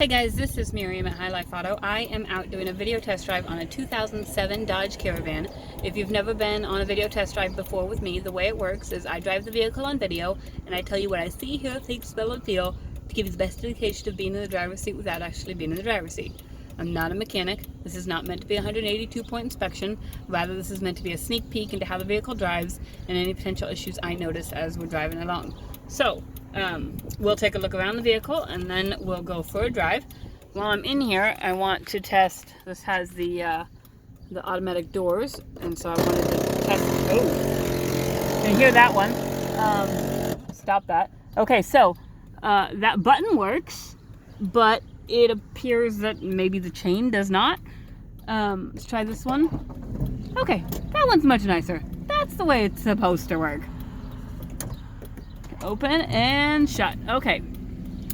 Hey guys, this is Miriam at High Life Auto. I am out doing a video test drive on a 2007 Dodge Caravan. If you've never been on a video test drive before with me, the way it works is I drive the vehicle on video and I tell you what I see, hear, think, smell, and feel to give you the best indication of being in the driver's seat without actually being in the driver's seat. I'm not a mechanic. This is not meant to be a 182-point inspection. Rather, this is meant to be a sneak peek into how the vehicle drives and any potential issues I notice as we're driving along. So, we'll take a look around the vehicle and then we'll go for a drive. While I'm in here, I want to test. This has the automatic doors, and so I wanted to test. Oh, you can hear that one. Stop that. Okay, so that button works, but it appears that maybe the chain does not. Let's try this one. Okay, that one's much nicer. That's the way it's supposed to work. Open and shut. Okay,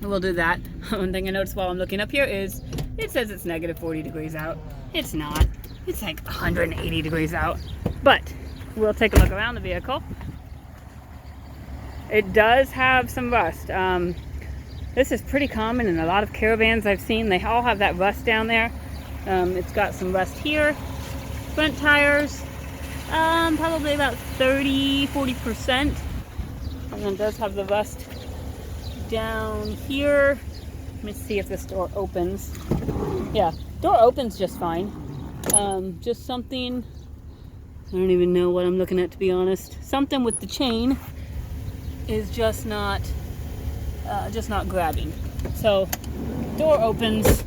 we'll do that. One thing I noticed while I'm looking up here is it says it's negative 40 degrees out. It's not. It's like 180 degrees out. But we'll take a look around the vehicle. It does have some rust. This is pretty common in a lot of Caravans I've seen. They all have that rust down there. It's got some rust here. Front tires, probably about 30-40%. And then it does have the rust down here. Let me see if this door opens. Yeah, door opens just fine. Just something, I don't even know what I'm looking at, to be honest. Something with the chain is just not grabbing. So door opens,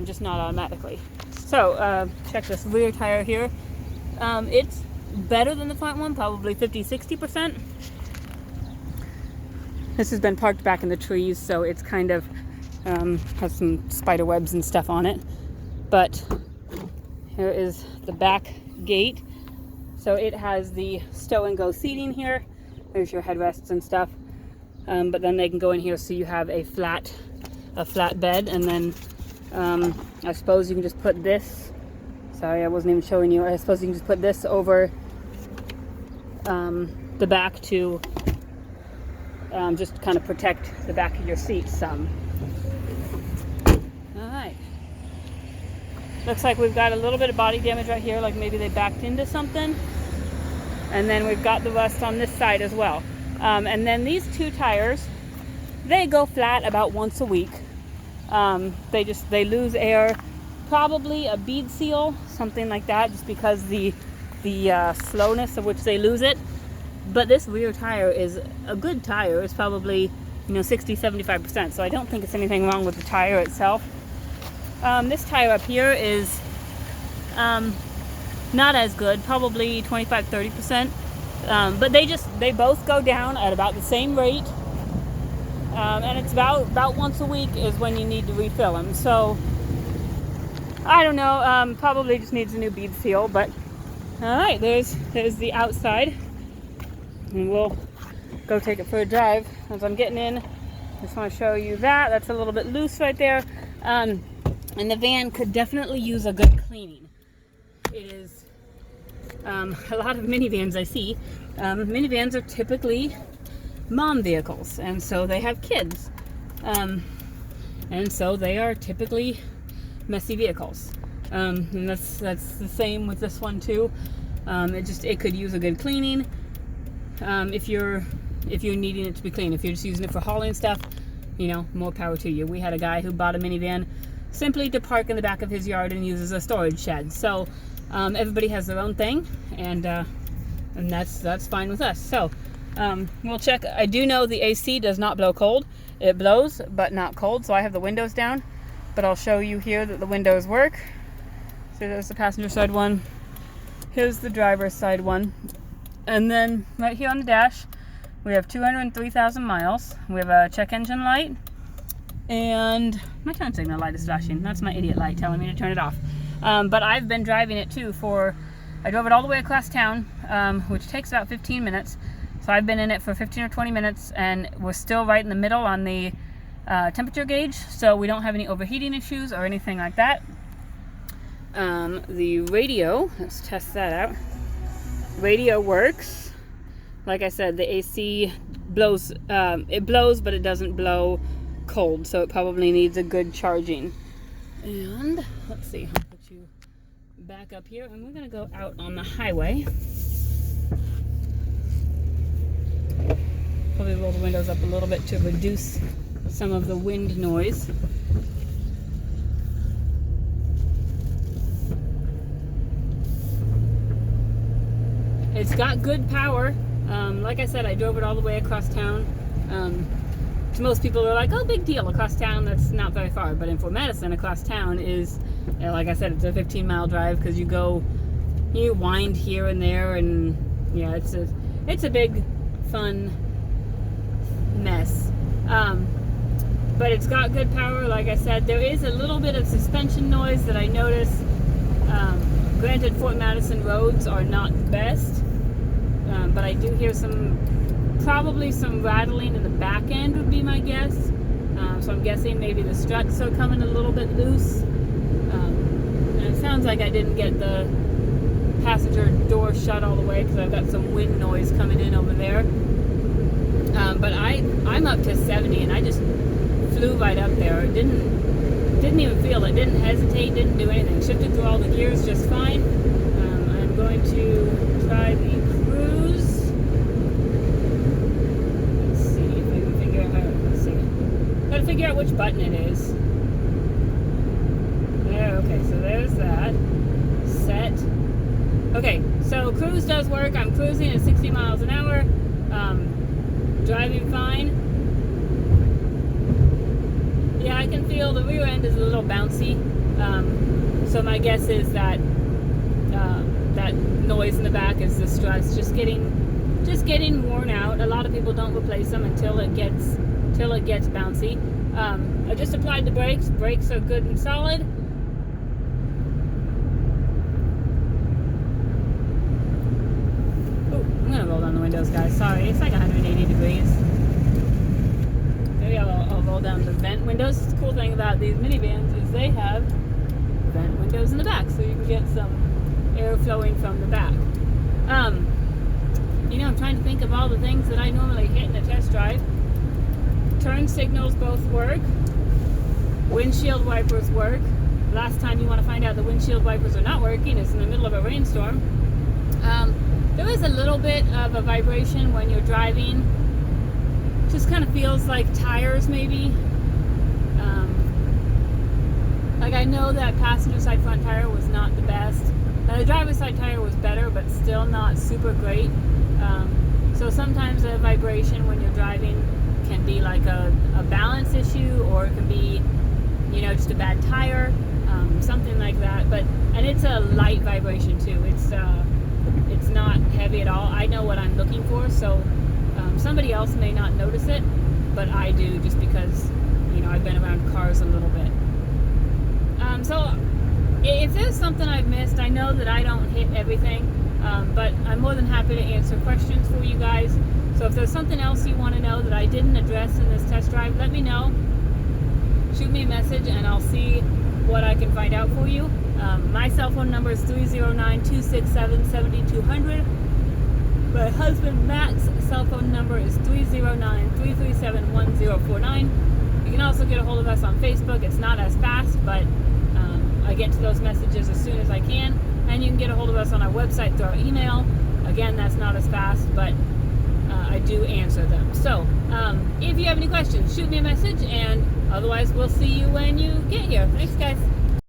just not automatically. So check this rear tire here. It's better than the front one, probably 50-60%. This has been parked back in the trees, so it's kind of has some spider webs and stuff on it. But here is the back gate. So it has the stow and go seating here. There's your headrests and stuff. But then they can go in here so you have a flat bed, and then I suppose you can just put this. Sorry, I wasn't even showing you. I suppose you can just put this over the back to just kind of protect the back of your seat some. Alright. Looks like we've got a little bit of body damage right here, like maybe they backed into something. And then we've got the rust on this side as well. And then these two tires, they go flat about once a week. They lose air, probably a bead seal, something like that, just because the slowness of which they lose it. But this rear tire is a good tire. It's probably 60-75%. So I don't think it's anything wrong with the tire itself. This tire up here is not as good, probably 25-30%. But they both go down at about the same rate. And it's about once a week is when you need to refill them. So I don't know, probably just needs a new bead seal. But all right, there's the outside. And we'll go take it for a drive. As I'm getting in, I just want to show you that. That's a little bit loose right there. And the van could definitely use a good cleaning. It is a lot of minivans I see. Minivans are typically mom vehicles, and so they have kids. And so they are typically messy vehicles. And that's the same with this one too. It could use a good cleaning. If you're needing it to be clean. If you're just using it for hauling stuff, more power to you. We had a guy who bought a minivan simply to park in the back of his yard and use as a storage shed. So everybody has their own thing, and that's fine with us. So we'll check. I do know the AC does not blow cold. It blows, but not cold. So I have the windows down, but I'll show you here that the windows work. So there's the passenger side one. Here's the driver's side one. And then right here on the dash, we have 203,000 miles. We have a check engine light, and my turn signal light is flashing. That's my idiot light telling me to turn it off. But I've been driving it too I drove it all the way across town, which takes about 15 minutes. So I've been in it for 15 or 20 minutes, and we're still right in the middle on the temperature gauge, so we don't have any overheating issues or anything like that. The radio, let's test that out. Radio works. Like I said, the AC blows, it blows, but it doesn't blow cold, so it probably needs a good charging. And let's see, I'll put you back up here, and we're gonna go out on the highway. Probably roll the windows up a little bit to reduce some of the wind noise. It's got good power. Like I said, I drove it all the way across town. To most people, they're like, oh, big deal, across town, that's not very far. But in Fort Madison, across town is, like I said, it's a 15-mile drive, because you wind here and there, and yeah, it's a big, fun mess. But it's got good power, like I said. There is a little bit of suspension noise that I notice. Granted, Fort Madison roads are not the best, but I do hear probably some rattling in the back end would be my guess. So I'm guessing maybe the struts are coming a little bit loose. And it sounds like I didn't get the passenger door shut all the way, because I've got some wind noise coming in over there. But I'm up to 70, and I just flew right up there. Didn't even feel it, didn't hesitate, didn't do anything. Shifted through all the gears just fine. I'm going to try the cruise. Let's see if I can figure out let's see. Gotta figure out which button it is. There, okay, so there's that. Set. Okay, so cruise does work. I'm cruising at 60 miles an hour. Driving fine. Yeah, I can feel the rear end is a little bouncy. So my guess is that that noise in the back is the struts just getting worn out. A lot of people don't replace them until it gets bouncy. I just applied the brakes. Brakes are good and solid. Oh, I'm gonna roll down the windows, guys. Sorry, it's like 180 degrees. Maybe I'll roll down the vent windows. The cool thing about these minivans is they have vent windows in the back, so you can get some air flowing from the back. I'm trying to think of all the things that I normally hit in a test drive. Turn signals both work. Windshield wipers work. Last time you want to find out the windshield wipers are not working is in the middle of a rainstorm. There is a little bit of a vibration when you're driving. Just kind of feels like tires, maybe. Like I know that passenger side front tire was not the best. The driver's side tire was better, but still not super great. So sometimes a vibration when you're driving can be like a balance issue, or it can be, just a bad tire, something like that. And it's a light vibration too. It's not heavy at all. I know what I'm looking for, so somebody else may not notice it, but I do, just because I've been around cars a little bit. So if there's something I've missed, I know that I don't hit everything, but I'm more than happy to answer questions for you guys. So if there's something else you want to know that I didn't address in this test drive, let me know. Shoot me a message and I'll see what I can find out for you. My cell phone number is 309-267-7200. My husband Matt's cell phone number is 309-337-1049. You can also get a hold of us on Facebook. It's not as fast, but I get to those messages as soon as I can. And you can get a hold of us on our website through our email. Again, that's not as fast, but I do answer them. So if you have any questions, shoot me a message, and otherwise we'll see you when you get here. Thanks, guys.